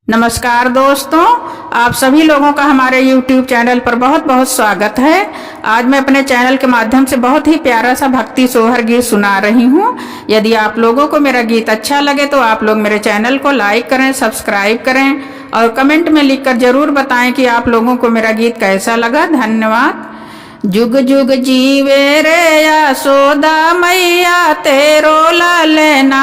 नमस्कार दोस्तों, आप सभी लोगों का हमारे YouTube चैनल पर बहुत बहुत स्वागत है। आज मैं अपने चैनल के माध्यम से बहुत ही प्यारा सा भक्ति सोहर गीत सुना रही हूँ। यदि आप लोगों को मेरा गीत अच्छा लगे तो आप लोग मेरे चैनल को लाइक करें, सब्सक्राइब करें और कमेंट में लिखकर जरूर बताएं कि आप लोगों को मेरा गीत कैसा लगा। धन्यवाद। जुग जुग जीवे रे यशोदा मैया तेरो लालना,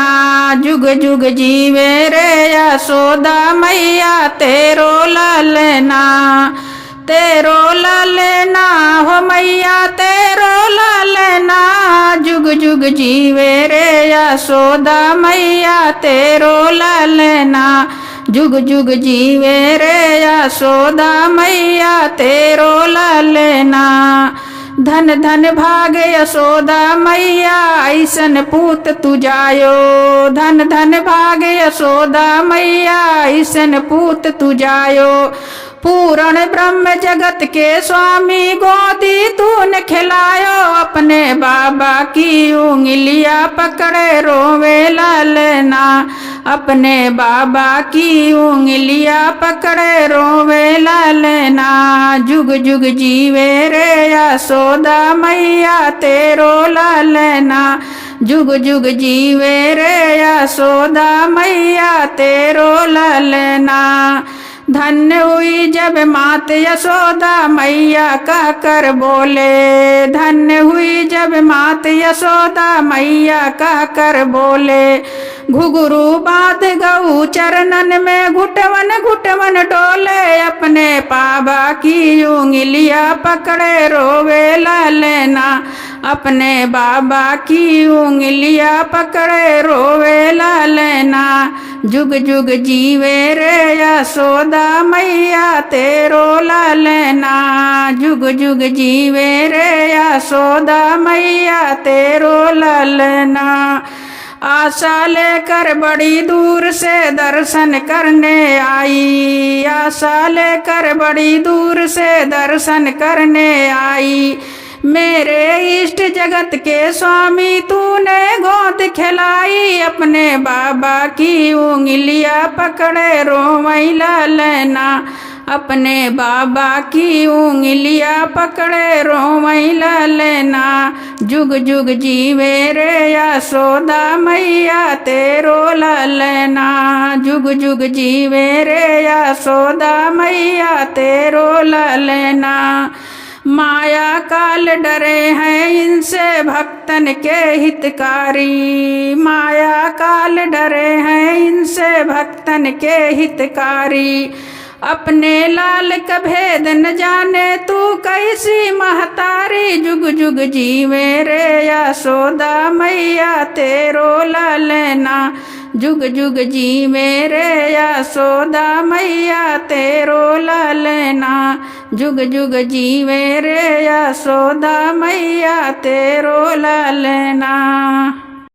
जुग जुग जीवे रे यशोदा मैया तेरो लालना, तेरो लालना हो मैया तेरो लालना, जुग जुग जीवे रे यशोदा मैया तेरो लालना, जुग जुग जीवे रे यशोदा मैया तेरो लालना। धन धन भाग यशोदा मैया ऐसन पूत तू जायो, धन धन भाग यशोदा मैया ऐसन पूत तू जायो, पूर्ण ब्रह्म जगत के स्वामी गोदी तूने खिलायो, अपने बाबा की उंगलियां पकड़े रोवे लालना, अपने बाबा की उंगलियां पकड़े रोवे लालना, जुग जुग जीवे रे यशोदा मैया तेरो लालना, जुग जुग जीवे रे यशोदा मैया तेरो लालना। धन्य हुई जब मात यशोदा मैया कह कर बोले, धन्य हुई जब मात यशोदा मैया कह कर बोले, घुघरू बांध गऊ चरणन में घुटवन घुटवन डोले, अपने पाबा की उंगलियां पकड़े रोवे लालना, अपने बाबा की उंगलियां पकड़े रोवे लालना, जुग जुग जीवे रे यशोदा मैया तेरो लालना, जुग जुग जीवे रे यशोदा मैया तेरो लालना। आशा लेकर बड़ी दूर से दर्शन करने आई, आशा लेकर बड़ी दूर से दर्शन करने आई, मेरे इष्ट जगत के स्वामी तूने गोद खिलाई, अपने बाबा की उंगलियां पकड़े रोवै लालना, अपने बाबा की उंगलियां पकड़े रोवै लालना, जुग जुग जीवे रे यशोदा मैया तेरो लालना, जुग जुग जीवे रे यशोदा मैया तेरो लालना। माया काल डरे हैं इनसे भक्तन के हितकारी, माया काल डरे हैं इनसे भक्तन के हितकारी, अपने लाल का भेद न जाने तू कैसी महतारी, जुग जुग जीवे रे यशोदा मैया तेरो लालना, जुग जुग जीवे रे यशोदा मैया तेरो लालना, जुग जुग जीवे रे यशोदा मैया तेरो लालना।